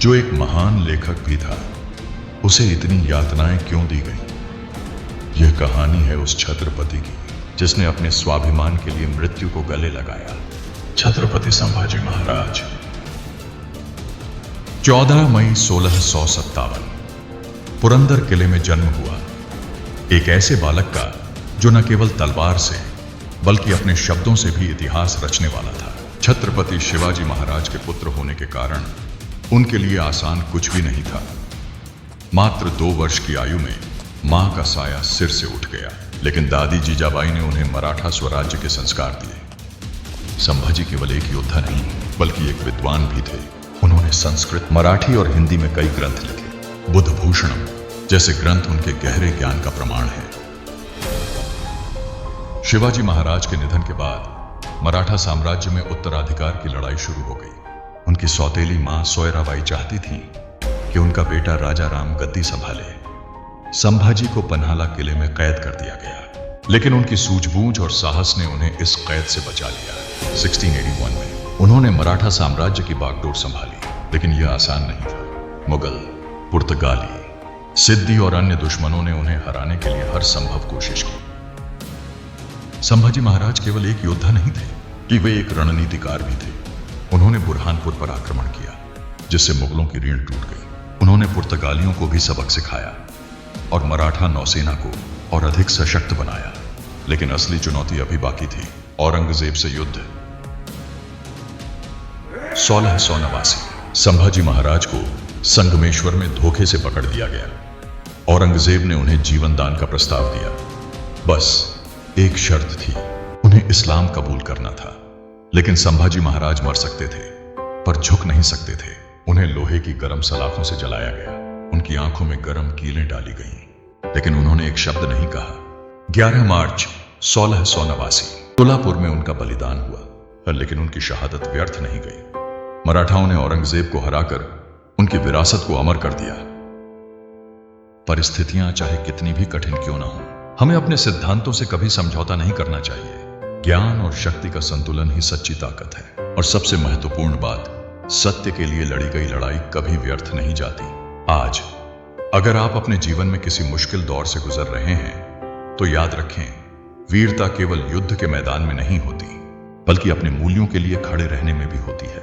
जो एक महान लेखक भी था, उसे इतनी यातनाएं क्यों दी गई। यह कहानी है उस छत्रपति की जिसने अपने स्वाभिमान के लिए मृत्यु को गले लगाया। छत्रपति संभाजी महाराज। 14 मई 1657 पुरंदर किले में जन्म हुआ एक ऐसे बालक का जो न केवल तलवार से बल्कि अपने शब्दों से भी इतिहास रचने वाला था। छत्रपति शिवाजी महाराज के पुत्र होने के कारण उनके लिए आसान कुछ भी नहीं था। मात्र 2 वर्ष की आयु में मां का साया सिर से उठ गया, लेकिन दादी जीजाबाई ने उन्हें मराठा स्वराज्य के संस्कार दिए। संभाजी केवल एक योद्धा नहीं बल्कि एक विद्वान भी थे। उन्होंने संस्कृत, मराठी और हिंदी में कई ग्रंथ लिखे। बुद्धभूषणम जैसे ग्रंथ उनके गहरे ज्ञान का प्रमाण है। शिवाजी महाराज के निधन के बाद मराठा साम्राज्य में उत्तराधिकार की लड़ाई शुरू हो गई। उनकी सौतेली मां सोयराबाई चाहती थी कि उनका बेटा राजा राम गद्दी संभाले। संभाजी को पन्हाला किले में कैद कर दिया गया, लेकिन उनकी सूझबूझ और साहस ने उन्हें इस कैद से बचा लिया। 1681 में उन्होंने मराठा साम्राज्य की बागडोर संभाली, लेकिन यह आसान नहीं था। मुगल, पुर्तगाली, सिद्दी और अन्य दुश्मनों ने उन्हें हराने के लिए हर संभव कोशिश की। संभाजी महाराज केवल एक योद्धा नहीं थे कि वे एक रणनीतिकार भी थे। उन्होंने बुरहानपुर पर आक्रमण किया, जिससे मुगलों की रीढ़ टूट गई। उन्होंने पुर्तगालियों को भी सबक सिखाया और मराठा नौसेना को और अधिक सशक्त बनाया। लेकिन असली चुनौती अभी बाकी थी, औरंगजेब से युद्ध। 1689 संभाजी महाराज को संगमेश्वर में धोखे से पकड़ दिया गया। औरंगजेब ने उन्हें जीवन दान का प्रस्ताव दिया। बस एक शर्त थी, उन्हें इस्लाम कबूल करना था। लेकिन संभाजी महाराज मर सकते थे पर झुक नहीं सकते थे। उन्हें लोहे की गर्म सलाखों से जलाया गया, उनकी आंखों में गर्म कीलें डाली गईं, लेकिन उन्होंने एक शब्द नहीं कहा। 11 मार्च 1689 तुलापुर में उनका बलिदान हुआ, लेकिन उनकी शहादत व्यर्थ नहीं गई। मराठाओं ने औरंगजेब को हराकर उनकी विरासत को अमर कर दिया। परिस्थितियां चाहे कितनी भी कठिन क्यों ना हो, हमें अपने सिद्धांतों से कभी समझौता नहीं करना चाहिए। ज्ञान और शक्ति का संतुलन ही सच्ची ताकत है। और सबसे महत्वपूर्ण बात, सत्य के लिए लड़ी गई लड़ाई कभी व्यर्थ नहीं जाती। आज अगर आप अपने जीवन में किसी मुश्किल दौर से गुजर रहे हैं तो याद रखें, वीरता केवल युद्ध के मैदान में नहीं होती बल्कि अपने मूल्यों के लिए खड़े रहने में भी होती है।